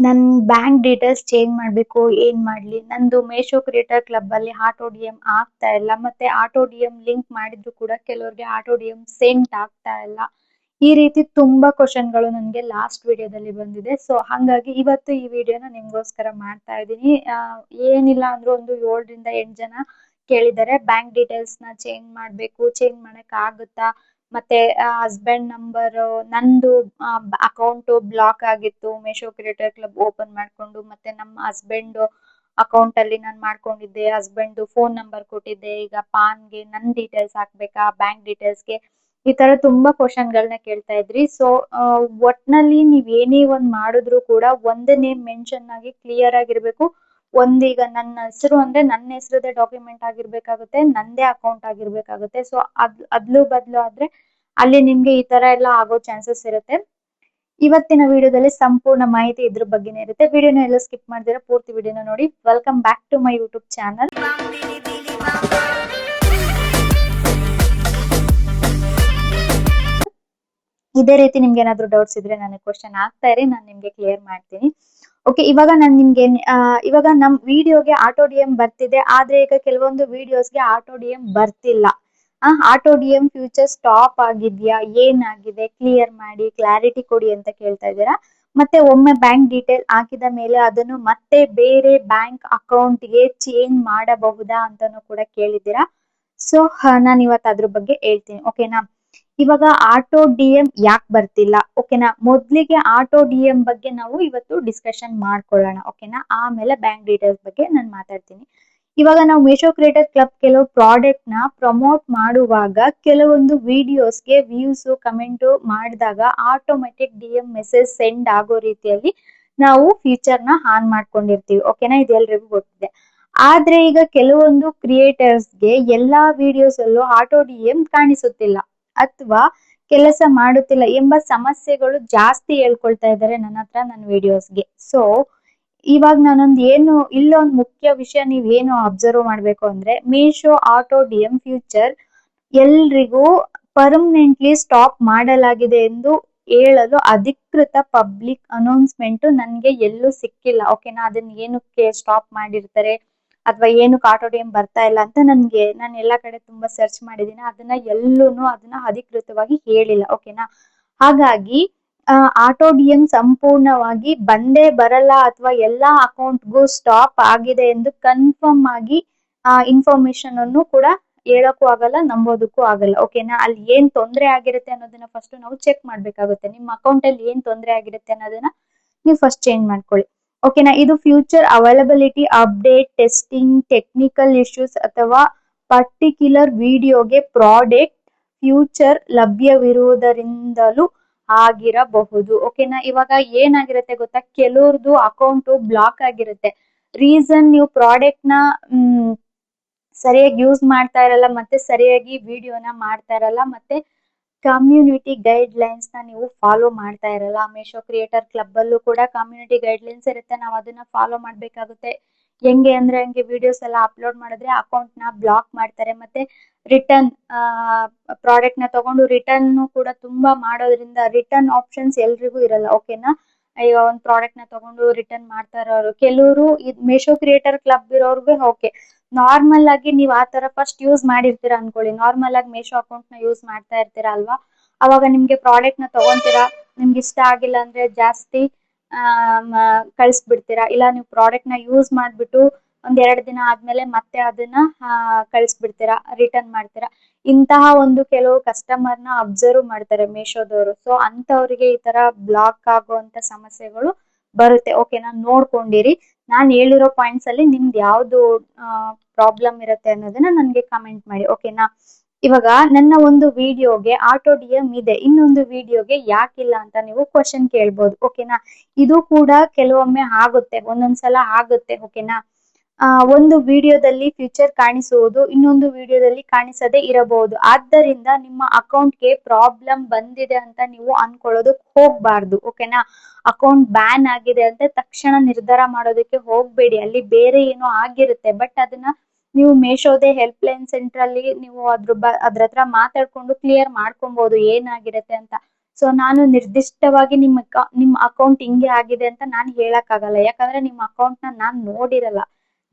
ನನ್ bank details change ಮಾಡ್ಬೇಕು ಏನ್ ಮಾಡ್ಲಿ? ನಂದು ಮೇಶೋ ಕ್ರಿಯೇಟರ್ ಕ್ಲಬ್ ಅಲ್ಲಿ ಆಟೋ ಡಿ ಎಂ ಆಗ್ತಾ ಇಲ್ಲ. ಮತ್ತೆ ಆಟೋ ಡಿ ಎಂ ಲಿಂಕ್ ಮಾಡಿದ್ರು ಕೂಡ ಕೆಲವ್ರಿಗೆ ಆಟೋ ಡಿ ಎಂ ಸೆಂಡ್ ಆಗ್ತಾ ಇಲ್ಲ. ಈ ರೀತಿ ತುಂಬಾ ಕ್ವಶನ್ಗಳು ನನ್ಗೆ ಲಾಸ್ಟ್ ವಿಡಿಯೋದಲ್ಲಿ ಬಂದಿದೆ. ಸೊ ಹಂಗಾಗಿ ಇವತ್ತು ಈ ವಿಡಿಯೋನ ನಿಮ್ಗೋಸ್ಕರ ಮಾಡ್ತಾ ಇದ್ದೀನಿ. ಏನಿಲ್ಲ ಅಂದ್ರೂ ಒಂದು 7 ರಿಂದ 8 ಜನ ಕೇಳಿದ್ದಾರೆ ಬ್ಯಾಂಕ್ ಡೀಟೇಲ್ಸ್ ನ ಚೇಂಜ್ ಮಾಡ್ಬೇಕು, ಚೇಂಜ್ ಮಾಡಕ್ ಆಗುತ್ತಾ? ಮತ್ತೆ ಹಸ್ಬೆಂಡ್ ನಂಬರ್ ನಂದು ಅಕೌಂಟ್ ಬ್ಲಾಕ್ ಆಗಿತ್ತು ಮೇಶೋ ಕ್ರಿಯೇಟರ್ ಕ್ಲಬ್ ಓಪನ್ ಮಾಡ್ಕೊಂಡು. ಮತ್ತೆ ನಮ್ಮ ಹಸ್ಬೆಂಡ್ ಅಕೌಂಟ್ ಅಲ್ಲಿ ನಾನು ಮಾಡ್ಕೊಂಡಿದ್ದೆ, ಹಸ್ಬೆಂಡ್ ಫೋನ್ ನಂಬರ್ ಕೊಟ್ಟಿದ್ದೆ. ಈಗ ಪಾನ್ಗೆ ನನ್ ಡೀಟೇಲ್ಸ್ ಹಾಕ್ಬೇಕಾ, ಬ್ಯಾಂಕ್ ಡೀಟೇಲ್ಸ್ಗೆ? ಈ ತರ ತುಂಬಾ ಕ್ವಶನ್ ಗಳನ್ನ ಕೇಳ್ತಾ ಇದ್ರಿ. ಸೊ ಒಟ್ನಲ್ಲಿ ನೀವ್ ಏನೇ ಒಂದ್ ಮಾಡಿದ್ರು ಕೂಡ ಒಂದೇ ನೇಮ್ ಮೆನ್ಷನ್ ಆಗಿ ಕ್ಲಿಯರ್ ಆಗಿರ್ಬೇಕು. ಒಂದೀಗ ನನ್ನ ಹೆಸರು ಅಂದ್ರೆ ನನ್ನ ಹೆಸರದೇ ಡಾಕ್ಯುಮೆಂಟ್ ಆಗಿರ್ಬೇಕಾಗುತ್ತೆ, ನಂದೇ ಅಕೌಂಟ್ ಆಗಿರ್ಬೇಕಾಗುತ್ತೆ. ಸೊ ಅದ್ಲು ಬದ್ಲು ಆದ್ರೆ ಅಲ್ಲಿ ನಿಮ್ಗೆ ಈ ತರ ಎಲ್ಲ ಆಗೋ ಚಾನ್ಸಸ್ ಇರುತ್ತೆ. ಇವತ್ತಿನ ವಿಡಿಯೋದಲ್ಲಿ ಸಂಪೂರ್ಣ ಮಾಹಿತಿ ಇದ್ರ ಬಗ್ಗೆನೇ ಇರುತ್ತೆ. ವಿಡಿಯೋನ ಎಲ್ಲ ಸ್ಕಿಪ್ ಮಾಡಿದ್ರೆ ಪೂರ್ತಿ ವಿಡಿಯೋನ ನೋಡಿ. Welcome back to my YouTube channel. ಇದೇ ರೀತಿ ನಿಮ್ಗೆ ಏನಾದ್ರು ಡೌಟ್ಸ್ ಇದ್ರೆ ನನಗೆ ಕ್ವಶನ್ ಆಗ್ತಾ ಇರಿ, ನಾನು ನಿಮ್ಗೆ ಕ್ಲಿಯರ್ ಮಾಡ್ತೀನಿ. ಓಕೆ, ಇವಾಗ ನಾನು ನಿಮ್ಗೆ ಇವಾಗ ನಮ್ ವಿಡಿಯೋಗೆ ಆಟೋ ಡಿ ಎಂ ಬರ್ತಿದೆ, ಆದ್ರೆ ಈಗ ಕೆಲವೊಂದು ವಿಡಿಯೋಸ್ಗೆ ಆಟೋ ಡಿ ಎಂ ಬರ್ತಿಲ್ಲ. Auto D M future stop ಆಗಿದ್ಯಾ, ಏನಾಗಿದೆ ಕ್ಲಿಯರ್ ಮಾಡಿ, ಕ್ಲಾರಿಟಿ ಕೊಡಿ ಅಂತ ಕೇಳ್ತಾ ಇದ್ದೀರಾ. ಮತ್ತೆ ಒಮ್ಮೆ ಬ್ಯಾಂಕ್ ಡೀಟೇಲ್ ಹಾಕಿದ ಮೇಲೆ ಅದನ್ನು ಮತ್ತೆ ಬೇರೆ ಬ್ಯಾಂಕ್ ಅಕೌಂಟ್ಗೆ ಚೇಂಜ್ ಮಾಡಬಹುದಾ ಅಂತಾನು ಕೂಡ ಕೇಳಿದ್ದೀರಾ. ಸೊ ನಾನು ಇವತ್ತು ಅದ್ರ ಬಗ್ಗೆ ಹೇಳ್ತೀನಿ, ಓಕೆನಾ. ಇವಾಗ ಆಟೋ ಡಿ ಎಂ ಯಾಕೆ ಬರ್ತಿಲ್ಲ, ಓಕೆನಾ. ಮೊದ್ಲಿಗೆ ಆಟೋ ಡಿ ಎಂ ಬಗ್ಗೆ ನಾವು ಇವತ್ತು ಡಿಸ್ಕಷನ್ ಮಾಡ್ಕೊಳ್ಳೋಣ, ಓಕೆನಾ. ಆಮೇಲೆ ಬ್ಯಾಂಕ್ ಡೀಟೇಲ್ಸ್ ಬಗ್ಗೆ ನಾನು ಮಾತಾಡ್ತೀನಿ. ಇವಾಗ ನಾವು ಮೇಶೋ ಕ್ರಿಯೇಟರ್ ಕ್ಲಬ್ ಕೆಲವು ಪ್ರಾಡಕ್ಟ್ ನ ಪ್ರಮೋಟ್ ಮಾಡುವಾಗ ಕೆಲವೊಂದು ವಿಡಿಯೋಸ್ಗೆ ವ್ಯೂಸ್ ಕಮೆಂಟ್ ಮಾಡಿದಾಗ automatic D M message send ಆಗೋ ರೀತಿಯಲ್ಲಿ ನಾವು ಫೀಚರ್ ನ ಆನ್ ಮಾಡ್ಕೊಂಡಿರ್ತೀವಿ, ಓಕೆನಾ. ಇದು ಎಲ್ರಿಗೂ ಗೊತ್ತಿದೆ. ಆದ್ರೆ ಈಗ ಕೆಲವೊಂದು ಕ್ರಿಯೇಟರ್ಸ್ಗೆ ಎಲ್ಲಾ ವಿಡಿಯೋಸ್ ಅಲ್ಲೂ ಆಟೋ ಡಿ ಎಂ ಕಾಣಿಸುತ್ತಿಲ್ಲ ಅಥವಾ ಕೆಲಸ ಮಾಡುತ್ತಿಲ್ಲ ಎಂಬ ಸಮಸ್ಯೆಗಳು ಜಾಸ್ತಿ ಹೇಳ್ಕೊಳ್ತಾ ಇದ್ದಾರೆ ನನ್ನ ಹತ್ರ ನನ್ನ ವಿಡಿಯೋಸ್ಗೆ. ಸೊ ಇವಾಗ ನಾನೊಂದು ಏನು ಇಲ್ಲೊಂದು ಮುಖ್ಯ ವಿಷಯ ನೀವೇನು ಅಬ್ಸರ್ವ್ ಮಾಡ್ಬೇಕು ಅಂದ್ರೆ, Meesho auto D M future ಎಲ್ರಿಗೂ ಪರ್ಮನೆಂಟ್ಲಿ ಸ್ಟಾಪ್ ಮಾಡಲಾಗಿದೆ ಎಂದು ಹೇಳಲು ಅಧಿಕೃತ ಪಬ್ಲಿಕ್ ಅನೌನ್ಸ್ಮೆಂಟ್ ನನ್ಗೆ ಎಲ್ಲೂ ಸಿಕ್ಕಿಲ್ಲ, ಓಕೆನಾ. ಅದನ್ನ ಏನಕ್ಕೆ ಸ್ಟಾಪ್ ಮಾಡಿರ್ತಾರೆ ಅಥವಾ ಏನಕ್ಕೆ ಆಟೋ ಡಿ ಎಂ ಬರ್ತಾ ಇಲ್ಲ ಅಂತ ನಾನು ಎಲ್ಲಾ ಕಡೆ ತುಂಬಾ ಸರ್ಚ್ ಮಾಡಿದೀನಿ, ಅದನ್ನ ಅಧಿಕೃತವಾಗಿ ಹೇಳಿಲ್ಲ, ಓಕೆನಾ. ಹಾಗಾಗಿ ಆಟೋ ಡಿ ಎಂ ಸಂಪೂರ್ಣವಾಗಿ ಬಂದೇ ಬರಲ್ಲ ಅಥವಾ ಎಲ್ಲಾ ಅಕೌಂಟ್ಗೂ ಸ್ಟಾಪ್ ಆಗಿದೆ ಎಂದು ಕನ್ಫರ್ಮ್ ಆಗಿ ಇನ್ಫಾರ್ಮೇಶನ್ ಅನ್ನು ಕೂಡ ಹೇಳಕ್ಕೂ ಆಗಲ್ಲ, ನಂಬೋದಕ್ಕೂ ಆಗಲ್ಲ, ಓಕೆನಾ. ಅಲ್ಲಿ ಏನ್ ತೊಂದರೆ ಆಗಿರುತ್ತೆ ಅನ್ನೋದನ್ನ ಫಸ್ಟ್ ನಾವು ಚೆಕ್ ಮಾಡ್ಬೇಕಾಗುತ್ತೆ. ನಿಮ್ಮ ಅಕೌಂಟ್ ಅಲ್ಲಿ ಏನ್ ತೊಂದರೆ ಆಗಿರುತ್ತೆ ಅನ್ನೋದನ್ನ ನೀವು ಫಸ್ಟ್ ಚೇಂಜ್ ಮಾಡ್ಕೊಳ್ಳಿ, ಓಕೆನಾ. ಇದು future availability update, testing, technical issues ಅಥವಾ ಪರ್ಟಿಕ್ಯುಲರ್ ವಿಡಿಯೋಗೆ ಪ್ರಾಡಕ್ಟ್ ಫ್ಯೂಚರ್ ಲಭ್ಯವಿರುವುದರಿಂದಲೂ ಆಗಿರಬಹುದು, ಓಕೆನಾ. ಇವಾಗ ಏನಾಗಿರುತ್ತೆ ಗೊತ್ತಾ, ಕೆಲವ್ರದ್ದು ಅಕೌಂಟ್ ಬ್ಲಾಕ್ ಆಗಿರುತ್ತೆ. ರೀಸನ್ ನೀವು ಪ್ರಾಡಕ್ಟ್ ನ ಸರಿಯಾಗಿ ಯೂಸ್ ಮಾಡ್ತಾ ಇರಲ್ಲ, ಮತ್ತೆ ಸರಿಯಾಗಿ ವಿಡಿಯೋನ ಮಾಡ್ತಾ ಇರಲ್ಲ, ಮತ್ತೆ ಕಮ್ಯುನಿಟಿ ಗೈಡ್ ಲೈನ್ಸ್ ನ ನೀವು ಫಾಲೋ ಮಾಡ್ತಾ ಇರಲ್ಲ. ಮೇಶೋ ಕ್ರಿಯೇಟರ್ ಕ್ಲಬ್ ಅಲ್ಲೂ ಕೂಡ ಕಮ್ಯುನಿಟಿ ಗೈಡ್ ಲೈನ್ಸ್ ಇರುತ್ತೆ, ನಾವು ಅದನ್ನ ಫಾಲೋ ಮಾಡ್ಬೇಕಾಗುತ್ತೆ. ಹೆಂಗೆ ಅಂದ್ರೆ ಹಂಗೆ ವಿಡಿಯೋಸ್ ಎಲ್ಲ ಅಪ್ಲೋಡ್ ಮಾಡಿದ್ರೆ ಅಕೌಂಟ್ ನ ಬ್ಲಾಕ್ ಮಾಡ್ತಾರೆ. ಮತ್ತೆ ರಿಟರ್ನ್ ಪ್ರಾಡಕ್ಟ್ ನ ತಗೊಂಡು ರಿಟರ್ನ್ ಕೂಡ ತುಂಬಾ ಮಾಡೋದ್ರಿಂದ ರಿಟರ್ನ್ ಆಪ್ಷನ್ಸ್ ಎಲ್ರಿಗೂ ಇರಲ್ಲ, ಓಕೆನಾ. ಈಗ ಒಂದ್ ಪ್ರಾಡಕ್ಟ್ ನ ತಗೊಂಡು ರಿಟರ್ನ್ ಮಾಡ್ತಾ ಇರೋರು ಕೆಲವರು ಮೇಶೋ ಕ್ರಿಯೇಟರ್ ಕ್ಲಬ್ ಇರೋರ್ಗೆ ಓಕೆ. ನಾರ್ಮಲ್ ಆಗಿ ನೀವ್ ಆತರ ಫಸ್ಟ್ ಯೂಸ್ ಮಾಡಿರ್ತೀರಾ ಅನ್ಕೊಳ್ಳಿ, ನಾರ್ಮಲ್ ಆಗಿ ಮೇಶೋ ಅಕೌಂಟ್ ನ ಯೂಸ್ ಮಾಡ್ತಾ ಇರ್ತೀರಾ ಅಲ್ವಾ, ಅವಾಗ ನಿಮ್ಗೆ ಪ್ರಾಡಕ್ಟ್ ನ ತಗೊಂತೀರಾ, ನಿಮ್ಗೆ ಇಷ್ಟ ಆಗಿಲ್ಲ ಅಂದ್ರೆ ಜಾಸ್ತಿ ಕಳಿಸ್ಬಿಡ್ತೀರಾ. ಇಲ್ಲ ನೀವು ಪ್ರಾಡಕ್ಟ್ ನ ಯೂಸ್ ಮಾಡ್ಬಿಟ್ಟು ಒಂದ್ 2 ದಿನ ಆದ್ಮೇಲೆ ಮತ್ತೆ ಅದನ್ನ ಕಳಿಸ್ಬಿಡ್ತೀರಾ, ರಿಟರ್ನ್ ಮಾಡ್ತೀರಾ. ಇಂತಹ ಒಂದು ಕೆಲವು ಕಸ್ಟಮರ್ ನ ಅಬ್ಸರ್ವ್ ಮಾಡ್ತಾರೆ ಮೇಶೋದವರು. ಸೊ ಅಂತವ್ರಿಗೆ ಈ ತರ ಬ್ಲಾಕ್ ಆಗುವಂತ ಸಮಸ್ಯೆಗಳು ಬರುತ್ತೆ, ಓಕೆನಾ. ನೋಡ್ಕೊಂಡಿರಿ. ನಾನ್ ಹೇಳಿರೋ ಪಾಯಿಂಟ್ಸ್ ಅಲ್ಲಿ ನಿಮ್ದು ಯಾವ್ದು ಪ್ರಾಬ್ಲಮ್ ಇರುತ್ತೆ ಅನ್ನೋದನ್ನ ನನ್ಗೆ ಕಮೆಂಟ್ ಮಾಡಿ, ಓಕೆನಾ. ಇವಾಗ ನನ್ನ ಒಂದು ವಿಡಿಯೋಗೆ ಆಟೋ ಡಿ ಎಂ ಇದೆ, ಇನ್ನೊಂದು ವಿಡಿಯೋಗೆ ಯಾಕಿಲ್ಲ ಅಂತ ನೀವು ಕ್ವಶನ್ ಕೇಳ್ಬೋದು, ಓಕೆನಾ. ಇದು ಕೂಡ ಕೆಲವೊಮ್ಮೆ ಆಗುತ್ತೆ, ಒಂದೊಂದ್ಸಲ ಆಗುತ್ತೆ, ಓಕೆನಾ. ಒಂದು ವಿಡಿಯೋದಲ್ಲಿ ಫ್ಯೂಚರ್ ಕಾಣಿಸುವುದು, ಇನ್ನೊಂದು ವಿಡಿಯೋದಲ್ಲಿ ಕಾಣಿಸದೇ ಇರಬಹುದು. ಆದ್ದರಿಂದ ನಿಮ್ಮ ಅಕೌಂಟ್ಗೆ ಪ್ರಾಬ್ಲಮ್ ಬಂದಿದೆ ಅಂತ ನೀವು ಅನ್ಕೊಳ್ಳೋದಕ್ಕೆ ಹೋಗ್ಬಾರ್ದು, ಓಕೆನಾ. ಅಕೌಂಟ್ ಬ್ಯಾನ್ ಆಗಿದೆ ಅಂತ ತಕ್ಷಣ ನಿರ್ಧಾರ ಮಾಡೋದಕ್ಕೆ ಹೋಗ್ಬೇಡಿ. ಅಲ್ಲಿ ಬೇರೆ ಏನೋ ಆಗಿರುತ್ತೆ, ಬಟ್ ಅದನ್ನ ನೀವು ಮೇಶೋದೇ ಹೆಲ್ಪ್ ಲೈನ್ ಸೆಂಟರ್ ಅಲ್ಲಿ ನೀವು ಅದ್ರ ಹತ್ರ ಮಾತಾಡ್ಕೊಂಡು ಕ್ಲಿಯರ್ ಮಾಡ್ಕೊಬಹುದು ಏನಾಗಿರುತ್ತೆ ಅಂತ. ಸೊ ನಾನು ನಿರ್ದಿಷ್ಟವಾಗಿ ನಿಮ್ಮ ಅಕೌಂಟ್ ಹಿಂಗೆ ಆಗಿದೆ ಅಂತ ನಾನು ಹೇಳಕ್ ಆಗಲ್ಲ, ಯಾಕಂದ್ರೆ ನಿಮ್ಮ ಅಕೌಂಟ್ ನ ನಾನ್ ನೋಡಿರಲ್ಲ.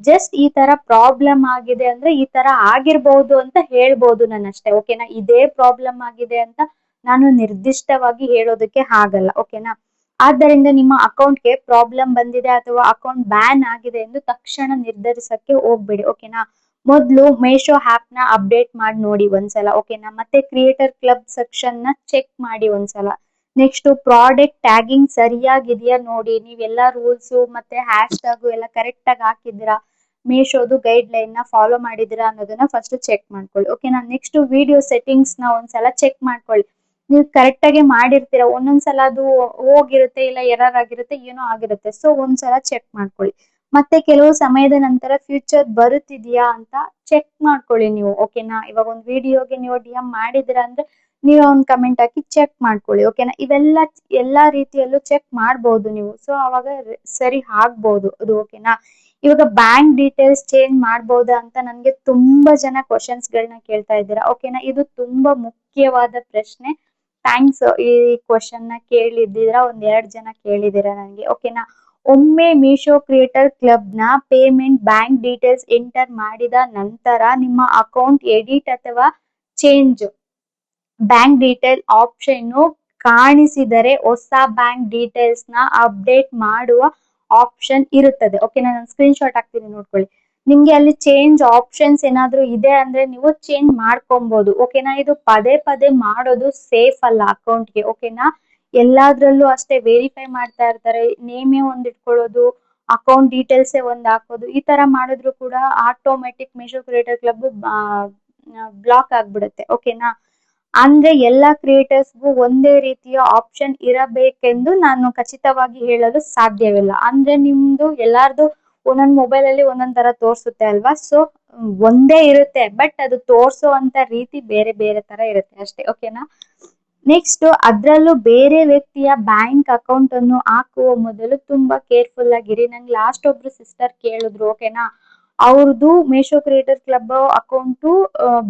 ಜಸ್ಟ್ ಈ ತರ ಪ್ರಾಬ್ಲಮ್ ಆಗಿದೆ ಅಂದ್ರೆ ಈ ತರ ಆಗಿರ್ಬಹುದು ಅಂತ ಹೇಳ್ಬೋದು ನಾನು ಅಷ್ಟೇ, ಓಕೆನಾ. ಇದೇ ಪ್ರಾಬ್ಲಮ್ ಆಗಿದೆ ಅಂತ ನಾನು ನಿರ್ದಿಷ್ಟವಾಗಿ ಹೇಳೋದಕ್ಕೆ ಆಗಲ್ಲ, ಓಕೆನಾ. ಆದ್ದರಿಂದ ನಿಮ್ಮ ಅಕೌಂಟ್ಗೆ ಪ್ರಾಬ್ಲಮ್ ಬಂದಿದೆ ಅಥವಾ ಅಕೌಂಟ್ ಬ್ಯಾನ್ ಆಗಿದೆ ಎಂದು ತಕ್ಷಣ ನಿರ್ಧರಿಸಕ್ಕೆ ಹೋಗ್ಬೇಡಿ, ಓಕೆನಾ. ಮೊದ್ಲು ಮೇಶೋ ಆಪ್ ನ ಅಪ್ಡೇಟ್ ಮಾಡಿ ನೋಡಿ ಒಂದ್ಸಲ, ಓಕೆನಾ. ಮತ್ತೆ ಕ್ರಿಯೇಟರ್ ಕ್ಲಬ್ ಸೆಕ್ಷನ್ ನ ಚೆಕ್ ಮಾಡಿ ಒಂದ್ಸಲ. ನೆಕ್ಸ್ಟ್ ಪ್ರಾಡಕ್ಟ್ ಟ್ಯಾಗಿಂಗ್ ಸರಿಯಾಗಿದೆಯಾ ನೋಡಿ, ನೀವೆಲ್ಲಾ ರೂಲ್ಸ್ ಮತ್ತೆ ಹ್ಯಾಶ್ ಟ್ಯಾಗ್ ಎಲ್ಲ ಕರೆಕ್ಟ್ ಆಗಿ ಹಾಕಿದ್ದೀರಾ, ಮೇಶೋದು ಗೈಡ್ ಲೈನ್ ನ ಫಾಲೋ ಮಾಡಿದಿರಾ ಅನ್ನೋದನ್ನ ಫಸ್ಟ್ ಚೆಕ್ ಮಾಡ್ಕೊಳ್ಳಿ, ಓಕೆನಾ. ನೆಕ್ಸ್ಟ್ ವಿಡಿಯೋ ಸೆಟ್ಟಿಂಗ್ಸ್ ನ ಒಂದ್ಸಲ ಚೆಕ್ ಮಾಡ್ಕೊಳ್ಳಿ. ನೀವು ಕರೆಕ್ಟ್ ಆಗಿ ಮಾಡಿರ್ತೀರಾ, ಒಂದೊಂದ್ಸಲ ಅದು ಹೋಗಿರುತ್ತೆ, ಇಲ್ಲ ಎರರ್ ಆಗಿರುತ್ತೆ, ಏನೋ ಆಗಿರುತ್ತೆ. ಸೊ ಒಂದ್ಸಲ ಚೆಕ್ ಮಾಡ್ಕೊಳ್ಳಿ. ಮತ್ತೆ ಕೆಲವು ಸಮಯದ ನಂತರ ಫ್ಯೂಚರ್ ಬರುತ್ತಿದ್ಯಾ ಅಂತ ಚೆಕ್ ಮಾಡ್ಕೊಳ್ಳಿ ನೀವು, ಓಕೆನಾ. ಇವಾಗ ಒಂದು ವಿಡಿಯೋಗೆ ನೀವು DM ಮಾಡಿದಿರಾ ಅಂದ್ರೆ ನೀವು ಒಂದು ಕಮೆಂಟ್ ಹಾಕಿ ಚೆಕ್ ಮಾಡ್ಕೊಳ್ಳಿ, ಓಕೆನಾ. ಇವೆಲ್ಲ ಎಲ್ಲಾ ರೀತಿಯಲ್ಲೂ ಚೆಕ್ ಮಾಡ್ಬೋದು ನೀವು, ಸೊ ಅವಾಗ ಸರಿ ಆಗ್ಬೋದು ಅದು, ಓಕೆನಾ. ಇವಾಗ ಬ್ಯಾಂಕ್ ಡೀಟೇಲ್ಸ್ ಚೇಂಜ್ ಮಾಡ್ಬೋದಾ ಅಂತ ನನ್ಗೆ ತುಂಬಾ ಜನ ಕ್ವಶನ್ಸ್ ಗಳನ್ನ ಕೇಳ್ತಾ ಇದ್ದೀರಾ, ಓಕೆನಾ. ಇದು ತುಂಬಾ ಮುಖ್ಯವಾದ ಪ್ರಶ್ನೆ. ಥ್ಯಾಂಕ್ಸ್ ಈ ಕ್ವಶನ್ ನ ಕೇಳಿದ್ದೀರಾ, ಒಂದ್ 2 ಜನ ಕೇಳಿದ್ದೀರಾ ನನಗೆ, ಓಕೆನಾ. ಒಮ್ಮೆ ಮೀಶೋ ಕ್ರಿಯೇಟರ್ ಕ್ಲಬ್ ನ ಪೇಮೆಂಟ್ ಬ್ಯಾಂಕ್ ಡೀಟೇಲ್ಸ್ ಎಂಟರ್ ಮಾಡಿದ ನಂತರ ನಿಮ್ಮ ಅಕೌಂಟ್ ಎಡಿಟ್ ಅಥವಾ ಚೇಂಜ್ ಬ್ಯಾಂಕ್ ಡೀಟೇಲ್ ಆಪ್ಷನ್ ಕಾಣಿಸಿದರೆ ಹೊಸ ಬ್ಯಾಂಕ್ ಡೀಟೇಲ್ಸ್ ನ ಅಪ್ಡೇಟ್ ಮಾಡುವ ಆಪ್ಷನ್ ಇರುತ್ತದೆ, ಓಕೆ. ನಾನು ಸ್ಕ್ರೀನ್ ಶಾಟ್ ಹಾಕ್ತೀನಿ ನೋಡ್ಕೊಳ್ಳಿ. ನಿಮ್ಗೆ ಅಲ್ಲಿ ಚೇಂಜ್ ಆಪ್ಷನ್ಸ್ ಏನಾದ್ರು ಇದೆ ಅಂದ್ರೆ ನೀವು ಚೇಂಜ್ ಮಾಡ್ಕೊಬಹುದು, ಓಕೆನಾ. ಇದು ಪದೇ ಪದೇ ಮಾಡೋದು ಸೇಫ್ ಅಲ್ಲ ಅಕೌಂಟ್ಗೆ, ಓಕೆನಾ. ಎಲ್ಲಾದ್ರಲ್ಲೂ ಅಷ್ಟೇ ವೆರಿಫೈ ಮಾಡ್ತಾ ಇರ್ತಾರೆ, ನೇಮೇ ಒಂದ್ ಇಟ್ಕೊಳ್ಳೋದು, ಅಕೌಂಟ್ ಡೀಟೇಲ್ಸ್ ಒಂದ್ ಹಾಕೋದು, ಈ ತರ ಮಾಡಿದ್ರು ಕೂಡ automatic Meesho creator club block ಆಗ್ಬಿಡುತ್ತೆ, ಓಕೆನಾ. ಅಂದ್ರೆ ಎಲ್ಲಾ ಕ್ರಿಯೇಟರ್ಸ್ಗೂ ಒಂದೇ ರೀತಿಯ ಆಪ್ಷನ್ ಇರಬೇಕೆಂದು ನಾನು ಖಚಿತವಾಗಿ ಹೇಳಲು ಸಾಧ್ಯವಿಲ್ಲ. ಅಂದ್ರೆ ನಿಮ್ದು ಎಲ್ಲಾರ್ದು ಒಂದೊಂದ್ ಮೊಬೈಲ್ ಅಲ್ಲಿ ಒಂದೊಂದ್ ತರ ತೋರ್ಸುತ್ತೆ ಅಲ್ವಾ, ಸೊ ಒಂದೇ ಇರುತ್ತೆ, ಬಟ್ ಅದು ತೋರ್ಸೋ ರೀತಿ ಬೇರೆ ಬೇರೆ ತರ ಇರುತ್ತೆ ಅಷ್ಟೇ, ಓಕೆನಾ. ನೆಕ್ಸ್ಟ್ ಅದ್ರಲ್ಲೂ ಬೇರೆ ವ್ಯಕ್ತಿಯ ಬ್ಯಾಂಕ್ ಅಕೌಂಟ್ ಅನ್ನು ಹಾಕುವ ಮೊದಲು ತುಂಬಾ ಕೇರ್ಫುಲ್ ಆಗಿರಿ. ನಂಗೆ ಲಾಸ್ಟ್ ಒಬ್ರು ಸಿಸ್ಟರ್ ಕೇಳಿದ್ರು, ಓಕೆನಾ. ಅವ್ರದ್ದು ಮೇಶೋ ಕ್ರಿಯೇಟರ್ ಕ್ಲಬ್ ಅಕೌಂಟ್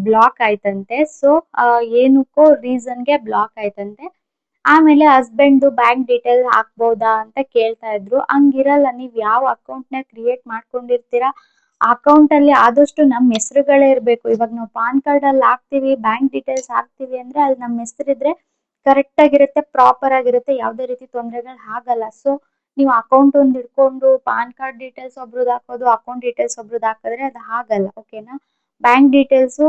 ಬ್ಲಾಕ್ ಆಯ್ತಂತೆ. ಸೊ ಏನಕ್ಕೋ ರೀಸನ್ಗೆ ಬ್ಲಾಕ್ ಆಯ್ತಂತೆ. ಆಮೇಲೆ ಹಸ್ಬೆಂಡ್ ಬ್ಯಾಂಕ್ ಡೀಟೇಲ್ ಹಾಕ್ಬೋದಾ ಅಂತ ಕೇಳ್ತಾ ಇದ್ರು. ಹಂಗಿರಲ್ಲ, ನೀವ್ ಯಾವ ಅಕೌಂಟ್ ನ ಕ್ರಿಯೇಟ್ ಮಾಡ್ಕೊಂಡಿರ್ತೀರಾ ಅಕೌಂಟ್ ಅಲ್ಲಿ ಆದಷ್ಟು ನಮ್ ಹೆಸರುಗಳೇ ಇರ್ಬೇಕು. ಇವಾಗ ನಾವು ಪಾನ್ ಕಾರ್ಡ್ ಅಲ್ಲಿ ಹಾಕ್ತಿವಿ, ಬ್ಯಾಂಕ್ ಡೀಟೇಲ್ಸ್ ಹಾಕ್ತಿವಿ ಅಂದ್ರೆ ಅಲ್ಲಿ ನಮ್ ಹೆಸರಿದ್ರೆ ಕರೆಕ್ಟ್ ಆಗಿರುತ್ತೆ, ಪ್ರಾಪರ್ ಆಗಿರುತ್ತೆ, ಯಾವ್ದೇ ರೀತಿ ತೊಂದರೆಗಳು ಆಗಲ್ಲ. ಸೊ ನೀವು ಅಕೌಂಟ್ ಒಂದ್ ಇಟ್ಕೊಂಡು ಪಾನ್ ಕಾರ್ಡ್ ಡೀಟೇಲ್ಸ್ ಒಬ್ರದ್ದು ಹಾಕೋದು, ಅಕೌಂಟ್ ಡೀಟೇಲ್ಸ್ ಒಬ್ರದ್ದು ಹಾಕಿದ್ರೆ ಅದು ಆಗಲ್ಲ, ಓಕೆನಾ. ಬ್ಯಾಂಕ್ ಡೀಟೇಲ್ಸ್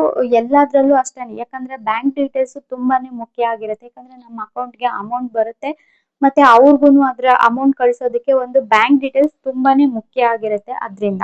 ಎಲ್ಲಾದ್ರಲ್ಲೂ ಅಷ್ಟೇನೆ, ಯಾಕಂದ್ರೆ ಬ್ಯಾಂಕ್ ಡೀಟೇಲ್ಸ್ ತುಂಬಾನೇ ಮುಖ್ಯ ಆಗಿರುತ್ತೆ. ಯಾಕಂದ್ರೆ ನಮ್ಮ ಅಕೌಂಟ್ಗೆ ಅಮೌಂಟ್ ಬರುತ್ತೆ, ಮತ್ತೆ ಅವ್ರಿಗೂನು ಅದ್ರ ಅಮೌಂಟ್ ಕಳ್ಸೋದಕ್ಕೆ ಒಂದು ಬ್ಯಾಂಕ್ ಡೀಟೇಲ್ಸ್ ತುಂಬಾನೇ ಮುಖ್ಯ ಆಗಿರುತ್ತೆ. ಅದ್ರಿಂದ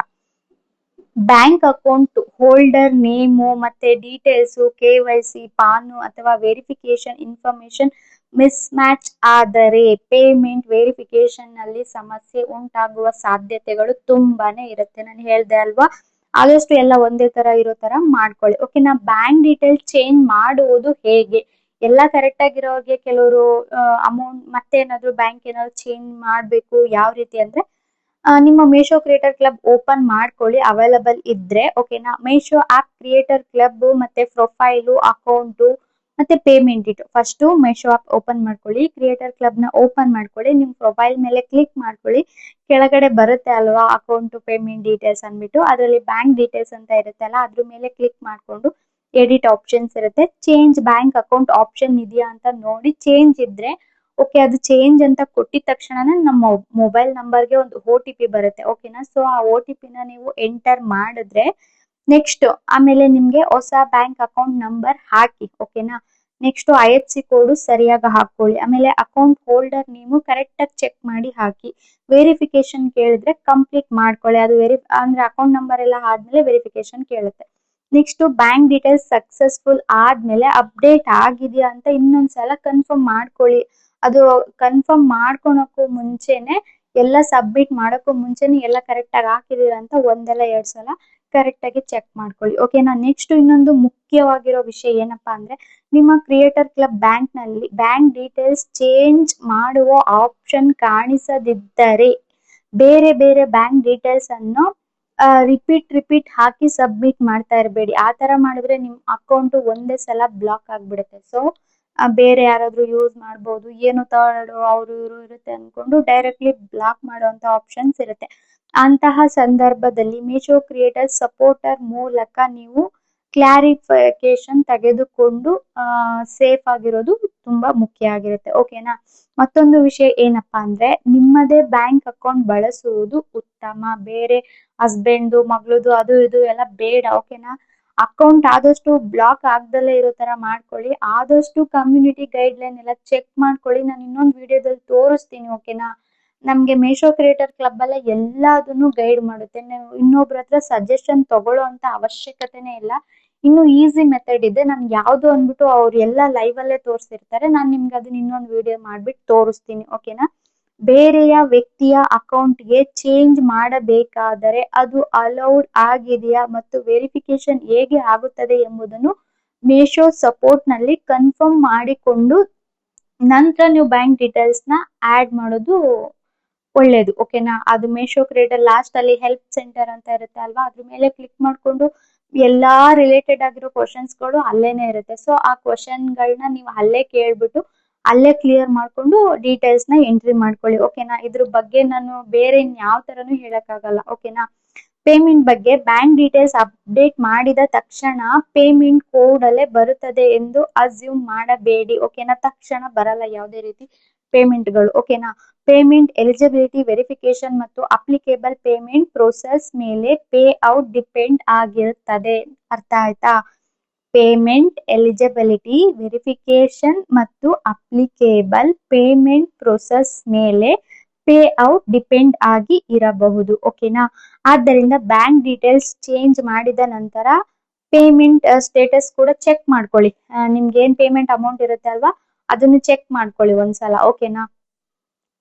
ಬ್ಯಾಂಕ್ ಅಕೌಂಟ್ ಹೋಲ್ಡರ್ ನೇಮು ಮತ್ತೆ ಡೀಟೇಲ್ಸ್, KYC, ಪಾನು ಅಥವಾ ವೆರಿಫಿಕೇಶನ್ ಇನ್ಫಾರ್ಮೇಶನ್ ಮಿಸ್ ಮ್ಯಾಚ್ ಆದರೆ ಪೇಮೆಂಟ್ ವೆರಿಫಿಕೇಶನ್ ನಲ್ಲಿ ಸಮಸ್ಯೆ ಉಂಟಾಗುವ ಸಾಧ್ಯತೆಗಳು ತುಂಬಾನೇ ಇರುತ್ತೆ. ನಾನು ಹೇಳ್ದೆ ಅಲ್ವಾ, ಆದಷ್ಟು ಎಲ್ಲ ಒಂದೇ ತರ ಇರೋ ತರ ಮಾಡ್ಕೊಳ್ಳಿ, ಓಕೆನಾ. ಬ್ಯಾಂಕ್ ಡೀಟೇಲ್ ಚೇಂಜ್ ಮಾಡುವುದು ಹೇಗೆ? ಎಲ್ಲ ಕರೆಕ್ಟ್ ಆಗಿರೋರಿಗೆ ಕೆಲವರು ಅಮೌಂಟ್ ಮತ್ತೆ ಏನಾದ್ರು ಬ್ಯಾಂಕ್ ಏನಾದ್ರು ಚೇಂಜ್ ಮಾಡ್ಬೇಕು, ಯಾವ ರೀತಿ ಅಂದ್ರೆ ನಿಮ್ಮ ಮೇಶೋ ಕ್ರಿಯೇಟರ್ ಕ್ಲಬ್ ಓಪನ್ ಮಾಡ್ಕೊಳ್ಳಿ ಅವೈಲಬಲ್ ಇದ್ರೆ, ಓಕೆನಾ. ಮೇಶೋ ಆಪ್ ಕ್ರಿಯೇಟರ್ ಕ್ಲಬ್ ಮತ್ತೆ ಪ್ರೊಫೈಲು, ಅಕೌಂಟ್ ಮತ್ತೆ ಪೇಮೆಂಟ್ ಇಟ್ಟು ಫಸ್ಟ್ ಮೇಶೋ ಆಪ್ ಓಪನ್ ಮಾಡ್ಕೊಳ್ಳಿ, ಕ್ರಿಯೇಟರ್ ಕ್ಲಬ್ ನ ಓಪನ್ ಮಾಡ್ಕೊಳ್ಳಿ, ನಿಮ್ ಪ್ರೊಫೈಲ್ ಮೇಲೆ ಕ್ಲಿಕ್ ಮಾಡ್ಕೊಳ್ಳಿ. ಕೆಳಗಡೆ ಬರುತ್ತೆ ಅಲ್ವಾ ಅಕೌಂಟ್ ಪೇಮೆಂಟ್ ಡೀಟೇಲ್ಸ್ ಅಂದ್ಬಿಟ್ಟು, ಅದರಲ್ಲಿ ಬ್ಯಾಂಕ್ ಡೀಟೇಲ್ಸ್ ಅಂತ ಇರುತ್ತೆ ಅಲ್ಲ, ಅದ್ರ ಮೇಲೆ ಕ್ಲಿಕ್ ಮಾಡ್ಕೊಂಡು ಎಡಿಟ್ ಆಪ್ಷನ್ಸ್ ಇರುತ್ತೆ, ಚೇಂಜ್ ಬ್ಯಾಂಕ್ ಅಕೌಂಟ್ ಆಪ್ಷನ್ ಇದೆಯಾ ಅಂತ ನೋಡಿ. ಚೇಂಜ್ ಇದ್ರೆ ಓಕೆ, ಅದು ಚೇಂಜ್ ಅಂತ ಕೊಟ್ಟಿದ ತಕ್ಷಣನೇ ನಮ್ಮ ಮೊಬೈಲ್ ನಂಬರ್ಗೆ ಒಂದು OTP ಬರುತ್ತೆ, ಓಕೆನಾ. ಸೊ ಆ OTP ನ ನೀವು ಎಂಟರ್ ಮಾಡಿದ್ರೆ ನೆಕ್ಸ್ಟ್ ಆಮೇಲೆ ನಿಮ್ಗೆ ಹೊಸ ಬ್ಯಾಂಕ್ ಅಕೌಂಟ್ ನಂಬರ್ ಹಾಕಿ, ಓಕೆನಾ. ನೆಕ್ಸ್ಟ್ IFSC ಕೋಡ್ ಸರಿಯಾಗಿ ಹಾಕೊಳ್ಳಿ. ಆಮೇಲೆ ಅಕೌಂಟ್ ಹೋಲ್ಡರ್ ನೀವು ಕರೆಕ್ಟ್ ಆಗಿ ಚೆಕ್ ಮಾಡಿ ಹಾಕಿ. ವೆರಿಫಿಕೇಶನ್ ಕೇಳಿದ್ರೆ ಕಂಪ್ಲೀಟ್ ಮಾಡ್ಕೊಳ್ಳಿ, ಅದು ಅಂದ್ರೆ ಅಕೌಂಟ್ ನಂಬರ್ ಎಲ್ಲ ಆದ್ಮೇಲೆ ವೆರಿಫಿಕೇಶನ್ ಕೇಳುತ್ತೆ. ನೆಕ್ಸ್ಟ್ ಬ್ಯಾಂಕ್ ಡೀಟೇಲ್ಸ್ ಸಕ್ಸಸ್ಫುಲ್ ಆದ್ಮೇಲೆ ಅಪ್ಡೇಟ್ ಆಗಿದೆಯಾ ಅಂತ ಇನ್ನೊಂದ್ಸಲ ಕನ್ಫರ್ಮ್ ಮಾಡ್ಕೊಳ್ಳಿ. ಅದು ಕನ್ಫರ್ಮ್ ಮಾಡ್ಕೊಳಕ್ಕೂ ಮುಂಚೆನೆ ಎಲ್ಲ ಸಬ್ಮಿಟ್ ಮಾಡೋಕ್ಕೂ ಮುಂಚೆನೆ ಎಲ್ಲ ಕರೆಕ್ಟ್ ಆಗಿ ಹಾಕಿದೀರಾ ಅಂತ ಒಂದಲ್ಲ 2 ಸಲ ಕರೆಕ್ಟ್ ಆಗಿ ಚೆಕ್ ಮಾಡ್ಕೊಳ್ಳಿ, ಓಕೆನಾ. ನೆಕ್ಸ್ಟ್ ಇನ್ನೊಂದು ಮುಖ್ಯವಾಗಿರೋ ವಿಷಯ ಏನಪ್ಪಾ ಅಂದ್ರೆ, ನಿಮ್ಮ ಕ್ರಿಯೇಟರ್ ಕ್ಲಬ್ ಬ್ಯಾಂಕ್ ನಲ್ಲಿ ಬ್ಯಾಂಕ್ ಡೀಟೇಲ್ಸ್ ಚೇಂಜ್ ಮಾಡುವ ಆಪ್ಷನ್ ಕಾಣಿಸದಿದ್ದರೆ ಬೇರೆ ಬೇರೆ ಬ್ಯಾಂಕ್ ಡೀಟೇಲ್ಸ್ ಅನ್ನು ರಿಪೀಟ್ ಹಾಕಿ ಸಬ್ಮಿಟ್ ಮಾಡ್ತಾ ಇರಬೇಡಿ. ಆ ತರ ಮಾಡಿದ್ರೆ ನಿಮ್ ಅಕೌಂಟ್ ಒಂದೇ ಸಲ ಬ್ಲಾಕ್ ಆಗ್ಬಿಡುತ್ತೆ. ಸೊ ಬೇರೆ ಯಾರಾದ್ರೂ ಯೂಸ್ ಮಾಡ್ಬೋದು, ಏನು ಥರ್ಡ್ ಅವರು ಇವರು ಇರುತ್ತೆ ಅನ್ಕೊಂಡು ಡೈರೆಕ್ಟ್ಲಿ ಬ್ಲಾಕ್ ಮಾಡುವಂತ ಆಪ್ಷನ್ಸ್ ಇರುತ್ತೆ. ಅಂತಹ ಸಂದರ್ಭದಲ್ಲಿ ಮೀಶೋ ಕ್ರಿಯೇಟರ್ ಸಪೋರ್ಟರ್ ಮೂಲಕ ನೀವು ಕ್ಲಾರಿಫಿಕೇಶನ್ ತೆಗೆದುಕೊಂಡು ಸೇಫ್ ಆಗಿರೋದು ತುಂಬಾ ಮುಖ್ಯ ಆಗಿರುತ್ತೆ. ಓಕೆನಾ. ಮತ್ತೊಂದು ವಿಷಯ ಏನಪ್ಪಾ ಅಂದ್ರೆ, ನಿಮ್ಮದೇ ಬ್ಯಾಂಕ್ ಅಕೌಂಟ್ ಬಳಸುವುದು ಉತ್ತಮ. ಬೇರೆ ಹಸ್ಬೆಂಡ್ ಮಗಳದು ಅದು ಇದು ಎಲ್ಲ ಬೇಡ. ಓಕೆನಾ. ಅಕೌಂಟ್ ಆದಷ್ಟು ಬ್ಲಾಕ್ ಆಗ್ದಲೇ ಇರೋ ತರ ಮಾಡ್ಕೊಳ್ಳಿ. ಆದಷ್ಟು ಕಮ್ಯುನಿಟಿ ಗೈಡ್ ಲೈನ್ ಎಲ್ಲ ಚೆಕ್ ಮಾಡ್ಕೊಳ್ಳಿ. ನಾನು ಇನ್ನೊಂದು ವಿಡಿಯೋದಲ್ಲಿ ತೋರಿಸ್ತೀನಿ. ಓಕೆನಾ. ನಮ್ಗೆ ಮೀಶೋ ಕ್ರಿಯೇಟರ್ ಕ್ಲಬ್ ಅಲ್ಲ ಎಲ್ಲದನ್ನು ಗೈಡ್ ಮಾಡುತ್ತೆ. ನೀವು ಇನ್ನೊಬ್ರ ಹತ್ರ ಸಜೆಷನ್ ತಗೊಳ್ಳೋ ಅಂತ ಅವಶ್ಯಕತೆನೇ ಇಲ್ಲ. ಇನ್ನು ಈಸಿ ಮೆಥಡ್ ಇದೆ. ನಾನು ಯಾವ್ದು ಅಂದ್ಬಿಟ್ಟು ಅವ್ರು ಎಲ್ಲ ಲೈವ್ ಅಲ್ಲೇ ತೋರಿಸಿರ್ತಾರೆ. ನಾನು ನಿಮ್ಗೆ ಅದನ್ನ ಇನ್ನೊಂದು ವಿಡಿಯೋ ಮಾಡ್ಬಿಟ್ಟು ತೋರಿಸ್ತೀನಿ. ಓಕೆನಾ. ಬೇರೆಯ ವ್ಯಕ್ತಿಯ ಅಕೌಂಟ್ಗೆ ಚೇಂಜ್ ಮಾಡಬೇಕಾದರೆ ಅದು ಅಲೌಡ್ ಆಗಿದೆಯಾ ಮತ್ತು ವೆರಿಫಿಕೇಶನ್ ಹೇಗೆ ಆಗುತ್ತದೆ ಎಂಬುದನ್ನು ಮೀಶೋ ಸಪೋರ್ಟ್ ನಲ್ಲಿ ಕನ್ಫರ್ಮ್ ಮಾಡಿಕೊಂಡು ನಂತರ ನೀವು ಬ್ಯಾಂಕ್ ಡೀಟೇಲ್ಸ್ ನ ಆಡ್ ಮಾಡೋದು ಒಳ್ಳೇದು. ಓಕೆನಾ. ಅದು ಮೀಶೋ ಕ್ರಿಯೇಟರ್ ಲಾಸ್ಟ್ ಅಲ್ಲಿ ಹೆಲ್ಪ್ ಸೆಂಟರ್ ಅಂತ ಇರುತ್ತೆ ಅಲ್ವಾ, ಅದ್ರ ಮೇಲೆ ಕ್ಲಿಕ್ ಮಾಡ್ಕೊಂಡು ಎಲ್ಲಾ ರಿಲೇಟೆಡ್ ಆಗಿರೋ ಕ್ವಶನ್ಸ್ ಗಳು ಅಲ್ಲೇನೆ ಇರುತ್ತೆ. ಸೊ ಆ ಕ್ವಶನ್ ಗಳನ್ನ ನೀವು ಅಲ್ಲೇ ಕೇಳ್ಬಿಟ್ಟು ಅಲ್ಲೇ ಕ್ಲಿಯರ್ ಮಾಡ್ಕೊಂಡು ಡೀಟೇಲ್ಸ್ ನ ಎಂಟ್ರಿ ಮಾಡ್ಕೊಳ್ಳಿ. ಓಕೆನಾ. ಇದ್ರ ಬಗ್ಗೆ ನಾನು ಬೇರೆ ಯಾವ ತರನು ಹೇಳಕ್ಕಾಗಲ್ಲ. ಓಕೆನಾ. ಪೇಮೆಂಟ್ ಬಗ್ಗೆ, ಬ್ಯಾಂಕ್ ಡೀಟೇಲ್ಸ್ ಅಪ್ಡೇಟ್ ಮಾಡಿದ ತಕ್ಷಣ ಪೇಮೆಂಟ್ ಕೂಡಲೇ ಬರುತ್ತದೆ ಎಂದು ಅಸ್ಯೂಮ್ ಮಾಡಬೇಡಿ. ಓಕೆನಾ. ತಕ್ಷಣ ಬರಲ್ಲ ಯಾವುದೇ ರೀತಿ ಪೇಮೆಂಟ್ಗಳು. ಓಕೆನಾ. ಪೇಮೆಂಟ್ ಎಲಿಜಿಬಿಲಿಟಿ ವೆರಿಫಿಕೇಶನ್ ಮತ್ತು ಅಪ್ಲಿಕೇಬಲ್ ಪೇಮೆಂಟ್ ಪ್ರೋಸೆಸ್ ಮೇಲೆ ಪೇ ಔಟ್ ಡಿಪೆಂಡ್ ಆಗಿರುತ್ತದೆ. ಅರ್ಥ ಆಯ್ತಾ. ಪೇಮೆಂಟ್ ಎಲಿಜಿಬಿಲಿಟಿ ವೆರಿಫಿಕೇಶನ್ ಮತ್ತು ಅಪ್ಲಿಕೇಬಲ್ ಪೇಮೆಂಟ್ ಪ್ರೋಸೆಸ್ ಮೇಲೆ ಪೇ ಔಟ್ ಡಿಪೆಂಡ್ ಆಗಿ ಇರಬಹುದು. ಓಕೆನಾ. ಆದ್ದರಿಂದ ಬ್ಯಾಂಕ್ ಡೀಟೇಲ್ಸ್ ಚೇಂಜ್ ಮಾಡಿದ ನಂತರ ಪೇಮೆಂಟ್ ಸ್ಟೇಟಸ್ ಕೂಡ ಚೆಕ್ ಮಾಡ್ಕೊಳ್ಳಿ. ನಿಮ್ಗೆ ಏನ್ ಪೇಮೆಂಟ್ ಅಮೌಂಟ್ ಇರುತ್ತೆ ಅಲ್ವಾ, ಅದನ್ನು ಚೆಕ್ ಮಾಡ್ಕೊಳ್ಳಿ ಒಂದ್ಸಲ. ಓಕೆನಾ.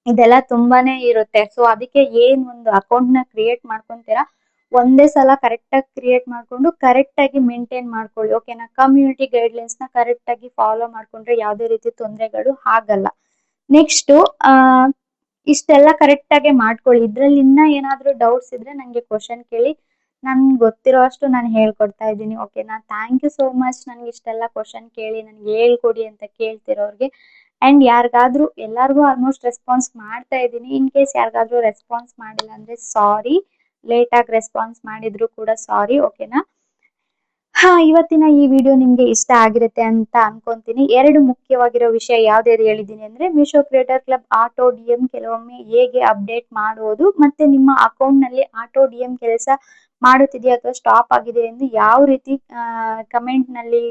ಇದೆಲ್ಲ ತುಂಬಾನೇ ಇರುತ್ತೆ. ಸೊ ಅದಕ್ಕೆ ಏನ್ ಒಂದು ಅಕೌಂಟ್ ನ ಕ್ರಿಯೇಟ್ ಮಾಡ್ಕೊಂತೀರಾ ಒಂದೇ ಸಲ ಕರೆಕ್ಟ್ ಆಗಿ ಕ್ರಿಯೇಟ್ ಮಾಡ್ಕೊಂಡು ಕರೆಕ್ಟ್ ಆಗಿ ಮೇಂಟೈನ್ ಮಾಡ್ಕೊಳ್ಳಿ. ಓಕೆನಾ. ಕಮ್ಯುನಿಟಿ ಗೈಡ್ಲೈನ್ಸ್ ನ ಕರೆಕ್ಟ್ ಆಗಿ ಫಾಲೋ ಮಾಡ್ಕೊಂಡ್ರೆ ಯಾವುದೇ ರೀತಿ ತೊಂದರೆಗಳು ಆಗಲ್ಲ. ನೆಕ್ಸ್ಟ್ ಇಷ್ಟೆಲ್ಲ ಕರೆಕ್ಟ್ ಆಗಿ ಮಾಡ್ಕೊಳ್ಳಿ. ಇದ್ರಲ್ಲಿ ಇನ್ನ ಏನಾದ್ರೂ ಡೌಟ್ಸ್ ಇದ್ರೆ ನಂಗೆ ಕ್ವಶನ್ ಕೇಳಿ. ನನ್ಗೆ ಗೊತ್ತಿರೋ ಅಷ್ಟು ನಾನು ಹೇಳ್ಕೊಡ್ತಾ ಇದ್ದೀನಿ. ಓಕೆನಾ. ಥ್ಯಾಂಕ್ ಯು ಸೋ ಮಚ್ ನನ್ಗೆ ಇಷ್ಟೆಲ್ಲ ಕ್ವಶನ್ ಕೇಳಿ ನನ್ಗೆ ಹೇಳ್ಕೊಡಿ ಅಂತ ಕೇಳ್ತಿರೋರ್ಗೆ. ಅಂಡ್ ಯಾರಿಗಾದ್ರೂ, ಎಲ್ಲಾರ್ಗು ಆಲ್ಮೋಸ್ಟ್ ರೆಸ್ಪಾನ್ಸ್ ಮಾಡ್ತಾ ಇದ್ದೀನಿ. ಇನ್ ಕೇಸ್ ಯಾರಿಗಾದ್ರೂ ರೆಸ್ಪಾನ್ಸ್ ಮಾಡಿಲ್ಲ ಅಂದ್ರೆ ಸಾರಿ. ಲೇಟ್ ಆಗಿ ರೆಸ್ಪಾನ್ಸ್ ಮಾಡಿದ್ರು ಕೂಡ ಸಾರಿ. ಓಕೆನಾ. ಇವತ್ತಿನ ಈ ವಿಡಿಯೋ ನಿಮ್ಗೆ ಇಷ್ಟ ಆಗಿರುತ್ತೆ ಅಂತ ಅನ್ಕೊಂತೀನಿ. ಎರಡು ಮುಖ್ಯವಾಗಿರೋ ವಿಷಯ ಯಾವ್ದು ಹೇಳಿದ್ದೀನಿ ಅಂದ್ರೆ, Meesho creator club auto DM ಕೆಲವೊಮ್ಮೆ ಹೇಗೆ ಅಪ್ಡೇಟ್ ಮಾಡೋದು, ಮತ್ತೆ ನಿಮ್ಮ ಅಕೌಂಟ್ ನಲ್ಲಿ ಆಟೋ ಡಿಎಂ ಕೆಲಸ ಮಾಡುತ್ತಿದೆಯಾ ಅಥವಾ ಸ್ಟಾಪ್ ಆಗಿದೆ ಎಂದು ಯಾವ ರೀತಿ ಕಮೆಂಟ್ ನಲ್ಲಿ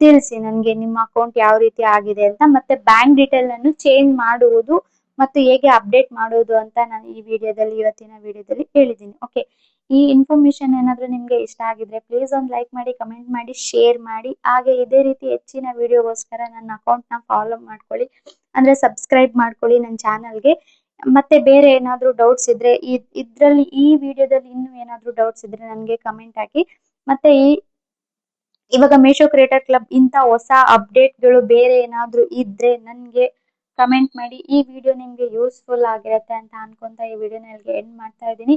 ತಿಳಿಸಿ ನನಗೆ ನಿಮ್ಮ ಅಕೌಂಟ್ ಯಾವ ರೀತಿ ಆಗಿದೆ ಅಂತ. ಮತ್ತೆ ಬ್ಯಾಂಕ್ ಡೀಟೇಲ್ ಅನ್ನು ಚೇಂಜ್ ಮಾಡುವುದು ಮತ್ತು ಹೇಗೆ ಅಪ್ಡೇಟ್ ಮಾಡೋದು ಅಂತ ನಾನು ಈ ವಿಡಿಯೋದಲ್ಲಿ, ಇವತ್ತಿನ ವಿಡಿಯೋದಲ್ಲಿ ಹೇಳಿದ್ದೀನಿ. ಓಕೆ. ಈ ಇನ್ಫಾರ್ಮೇಶನ್ ಏನಾದ್ರೂ ನಿಮ್ಗೆ ಇಷ್ಟ ಆಗಿದ್ರೆ ಪ್ಲೀಸ್ ಒಂದು ಲೈಕ್ ಮಾಡಿ, ಕಮೆಂಟ್ ಮಾಡಿ, ಶೇರ್ ಮಾಡಿ. ಹಾಗೆ ಇದೇ ರೀತಿ ಹೆಚ್ಚಿನ ವಿಡಿಯೋಗೋಸ್ಕರ ನನ್ನ ಅಕೌಂಟ್ ನ ಫಾಲೋ ಮಾಡ್ಕೊಳ್ಳಿ, ಅಂದ್ರೆ ಸಬ್ಸ್ಕ್ರೈಬ್ ಮಾಡ್ಕೊಳ್ಳಿ ನನ್ನ ಚಾನಲ್ಗೆ. ಮತ್ತೆ ಬೇರೆ ಏನಾದ್ರೂ ಡೌಟ್ಸ್ ಇದ್ರೆ ಇದ್ರಲ್ಲಿ ಈ ವಿಡಿಯೋದಲ್ಲಿ ಇನ್ನೂ ಏನಾದ್ರೂ ಡೌಟ್ಸ್ ಇದ್ರೆ ನನಗೆ ಕಮೆಂಟ್ ಹಾಕಿ. ಮತ್ತೆ ಇವಾಗ ಮೀಶೋ ಕ್ರಿಯೇಟರ್ ಕ್ಲಬ್ ಇಂತ ಹೊಸ ಅಪ್ಡೇಟ್ಗಳು ಬೇರೆ ಏನಾದ್ರೂ ಇದ್ರೆ ನನ್ಗೆ ಕಮೆಂಟ್ ಮಾಡಿ. ಈ ವಿಡಿಯೋ ನಿಮ್ಗೆ ಯೂಸ್ಫುಲ್ ಆಗಿರುತ್ತೆ ಅಂತ ಅನ್ಕೊಂತ ಈ ವಿಡಿಯೋನ ಇಲ್ಲಿಗೆ ಎಂಡ್ ಮಾಡ್ತಾ ಇದ್ದೀನಿ.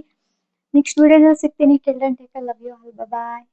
ನೆಕ್ಸ್ಟ್ ವಿಡಿಯೋದಲ್ಲಿ ಸಿಗ್ತೀನಿ. Children take care, love you all, bye.